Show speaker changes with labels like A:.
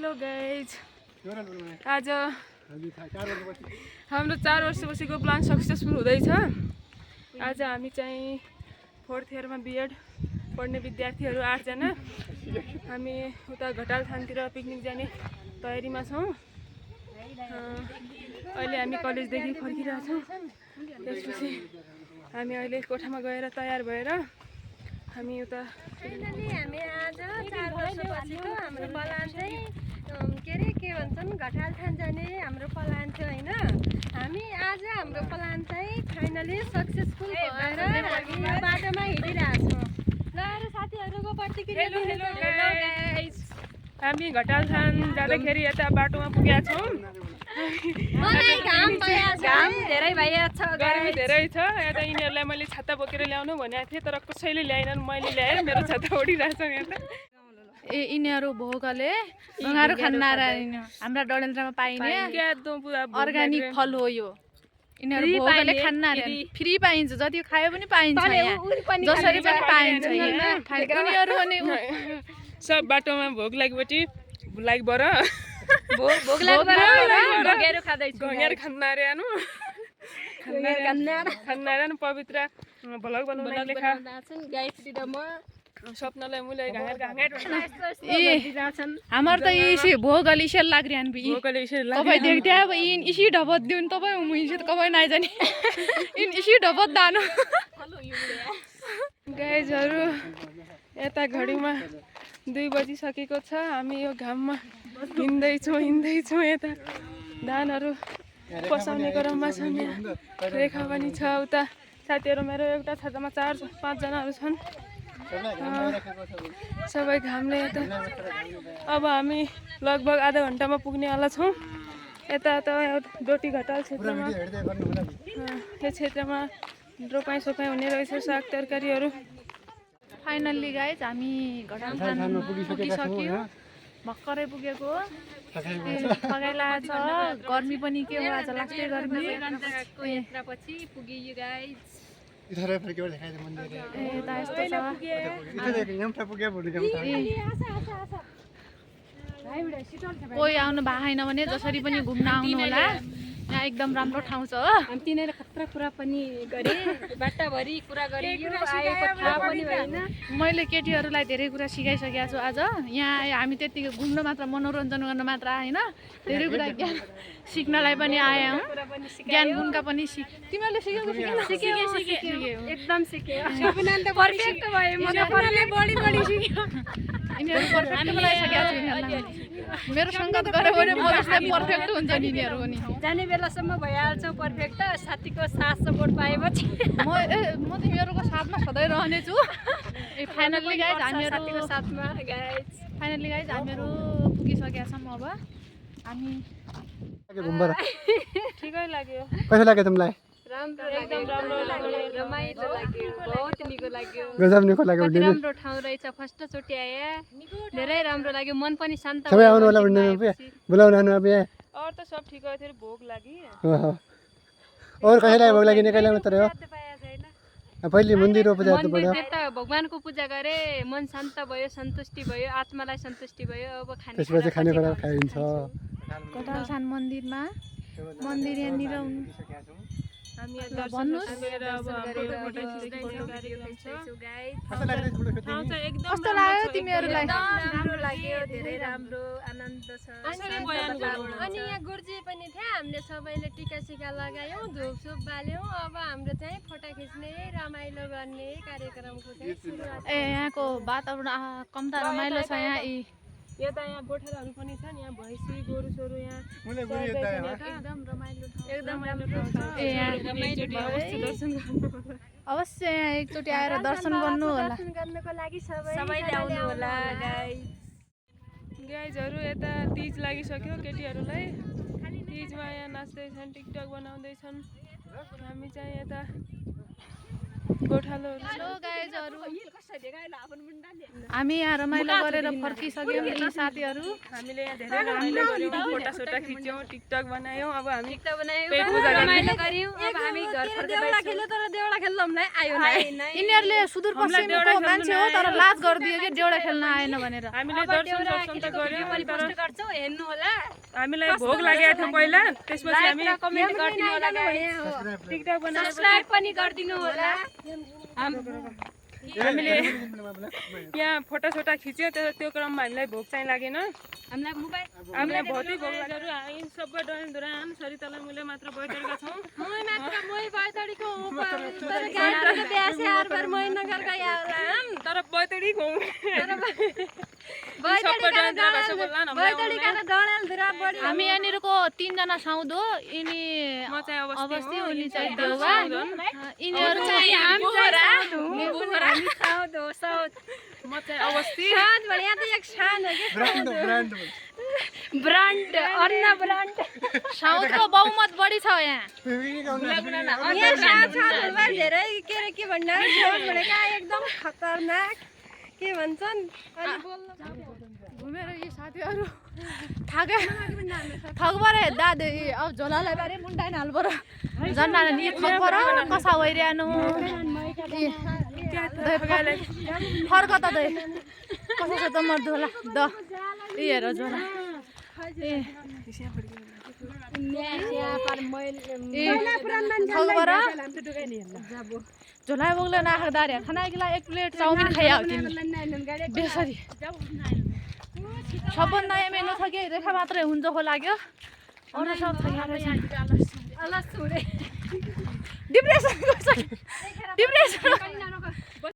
A: Hello guys, आज हाम्रो 4 वर्षपछिको plan successful हुँदैछ। आज हामी चाहिँ 4th इयरमा बिएड पढ्ने विद्यार्थीहरू 8 जना हामी उता घटाल थानतिर पिकनिक जाने तयारीमा छौँ। अहिले हामी कलेजदेखि फर्किरहेछौँ। त्यसपछि हामी अहिले कोठामा गएर तयार भएर हामी उता
B: हामी आज 4 वर्षपछिको हाम्रो प्लान चाहिँ के भन्छन् घटाल थान जाने हाम्रो प्लान थियो हैन। हामी आज हाम्रो प्लान चाहिँ फाइनली सक्सेसफुल भएर हामी यो बाटोमा हिँडिरहेछौँ। ल अरु साथीहरुको प्रतिक्रिया हेलो गाइस,
A: हामी घटाल थान जाँदाखेरि यता बाटोमा पुगेका छौँ।
B: मलाई घाम धेरै भइरहेछ,
A: गर्मी धेरै छ। यता यिनीहरूलाई मैले छाता बोकेर ल्याउनु भनेको थिएँ तर कसैले ल्याएनन्। मैले ल्याएर मेरो छाता उडिरहेछन् यता।
C: यिनीहरू भोकले ढुङ्गाहरू खान्न हाम्रा डडेलद्रामा पाइने अर्ग्यानिक फल हो यो। यिनीहरू भोकले खान्न फ्री पाइन्छ, जति खायो पनि पाइन्छ, जसरी पनि पाइन्छ। यिनीहरू अनि
A: सब बाटोमा भोक लागेपछि लागेर खान्नारे पवित्र भ्लग बनाउन लेखा स्वप्नलाई मुले
C: हाम्रो त इसी भोकले इसेल लाग्रिहान तपाईँ देख्दै अब इन इसी ढबत दिउन् तपाईँ मुइसे तपाईँ नाइ जाने इन इसी ढबत दानु
A: गाइजहरू। यता घडीमा 2 बजिसकेको छ। हामी यो घाममा हिँड्दैछौँ। यता धानहरू पसाउने क्रममा छन्। यहाँ रेखा पनि छ। उता साथीहरू मेरो एउटा छातामा 4-5 जनाहरू छन्। सबै घामले यता अब हामी लगभग आधा घन्टामा पुग्नेवाला छौँ। यता त डोटी घटाल क्षेत्रमा यो क्षेत्रमा रोपाइँ सोपाइँ हुने रहेछ, साग तरकारीहरू।
C: फाइनल्ली गाइज हामी घटाल थान पुगिसक्यो, भर्खरै पुगेको। थकाइला छ, गर्मी पनि के हो आज लास्टै गर्मी।
B: यात्रापछि पुगियो गाइस।
C: कोही आउनु भएको छैन भने जसरी पनि घुम्न आउनु होला। यहाँ एकदम राम्रो ठाउँ छ।
B: हामी तिनीहरू खतरा कुरा पनि गरे, बाटाभरि कुरा गरे, आएको थाहा पनि भएन।
C: मैले केटीहरूलाई धेरै कुरा सिकाइसकेको छु आज। यहाँ हामी त्यतिकै घुम्न मात्र, मनोरञ्जन गर्न मात्र आएन, धेरै कुरा ज्ञान सिक्नलाई पनि आए हौँ। ज्ञान गुणका पनि तिमीहरूले सिक्यौ
B: एकदम सिक्यो। सपना त पर्फेक्ट भयो, म त बढी सिक्यो।
C: यिनीहरू पर्फेक्ट बनाइसकेको छु। मेरो सङ्गत गऱ्यो भने म जस्तै पर्फेक्ट हुन्छ नि यिनीहरू पनि।
B: जाने बेलासम्म भइहाल्छ पर्फेक्ट, साथीको साथ सपोर्ट पाएपछि।
C: म तिमीहरूको साथमा सधैँ रहनेछु। फाइनल्ली गाइज हामीहरू
B: साथमा
C: हामीहरू पुगिसकेका छौँ। अब हामी
A: ठिकै लाग्यो।
D: कसो लाग्यो तिमीलाई?
B: एकदम राम्रो लाग्यो, रमाइलो लाग्यो, बहुत निको लाग्यो।
D: गजब निको लाग्यो।
B: राम्रो ठाउँ रहेछ, फर्स्टचोटि आए, धेरै राम्रो लाग्यो, मन पनि शान्त।
D: सबै आउनु होला भन्ने बोलाउनु आउनु अब यहाँ।
A: और त सब ठिक थियो, भोक लागि।
D: और कसैलाई भोक लागि निकाल्नु मात्र हो। पहिले मन्दिर पूजा गर्नु पर्यो।
B: भगवानको पूजा गरे, मन शान्त भयो, सन्तुष्टि भयो, आत्मालाई सन्तुष्टि भयो। अब
D: त्यसपछि खानेकुरा खाइन्छ।
C: घटाल थान मन्दिरमा मन्दिर यहाँनिर
A: हामी
C: कस्तो लाग्यो तिमीहरूलाई?
B: राम्रो लाग्यो, धेरै राम्रो आनन्द छ। अनि यहाँ गुरुजी पनि थिए, हामीले सबैले टिका सिका लगायौँ, धुपसुप बाल्यौँ। अब हाम्रो चाहिँ फोटो खिच्ने, रमाइलो गर्ने कार्यक्रमको चाहिँ सुरुवात।
C: यहाँको वातावरण कम्ता रमाइलो छ।
A: यता यहाँ गोठालाहरू पनि छन्, यहाँ भैँसी गोरु सोरु यहाँ
C: एकदम रमाइलो ठाउँ। अवश्य यहाँ एकचोटि आएर दर्शन गर्नु होला।
B: गर्नको लागि सबैले आउनु होला
A: गाइजहरू। यता तीज लागिसक्यो केटीहरूलाई। तीजमा यहाँ नाच्दैछन्, टिकटक बनाउँदैछन्। हामी चाहिँ यता गोठालोहरू
C: हेलो गाइजहरू हामी यहाँ रमाइलो गरेर फर्किसक्यौँ यी साथीहरू
A: हामीले यहाँ धेरै रमाइलो गऱ्यौँ फोटासोटा खिच्यौँ टिकटक बनायौँ अब हामी
B: बनायौँ
A: पेट पूजा
B: रमाइलो गऱ्यौँ अब हामी घर देउडा खेल्यो तर देउडा खेल्न हामीलाई आयो नै
C: यिनीहरूले सुदूरपश्चिमको मान्छे हो तर लाज गरिदियो कि देउडा खेल्न आएन भनेर
A: हामीले दर्शन सर्शन त गऱ्यौँ
B: पनि पोस्ट गर्छौ हेर्नु होला
A: हामीलाई भोग लागेको थियो पहिला त्यसपछि हामी
B: कमेन्ट गर्दिनु होला
A: टिकटक बनाएर
B: सब्स्क्राइब पनि गरिदिनु होला
A: हामीले यहाँ फोटोसोटा खिच्यो त्यो क्रममा हामीलाई भोक चाहिँ लागेन हामीलाई भौतिक भोग लागेर हामी सबै डरान सरितालाई मैले मात्र बैतडीका छौँ तर बैतडी घुम
C: हामी यहाँनिरको 3 जना साउदो यिनी
A: म चाहिँ
C: अवस्थी उनी चाहिँ देउवा यिनीहरू चाहिँ
A: म चाहिँ अवस्थी
B: ब्रान्ड अन्ना ब्रान्ड
C: साउदको बहुमत बढी छ यहाँ
B: धेरै के भन्नु भनेका एकदम खतरनाक के भन्छन्
C: घुमेर यी साथीहरू थकबर दादे अब झोलालाई बारे मुन्टाइन हाल्बर झन्डा नि थकबर कसा वैरियानु फर्क त दे कसो छ त म झोला द यी हेर झोला थकबर झोला बोक्ला नाखा दार्या खाना गिला 1 प्लेट चाउमिन खाइहाउ तिमी बेसरी सबभन्दा मेनु छ कि रेखा मात्रै हुन्छ हो लाग्यो अरू सब डिप्रेसन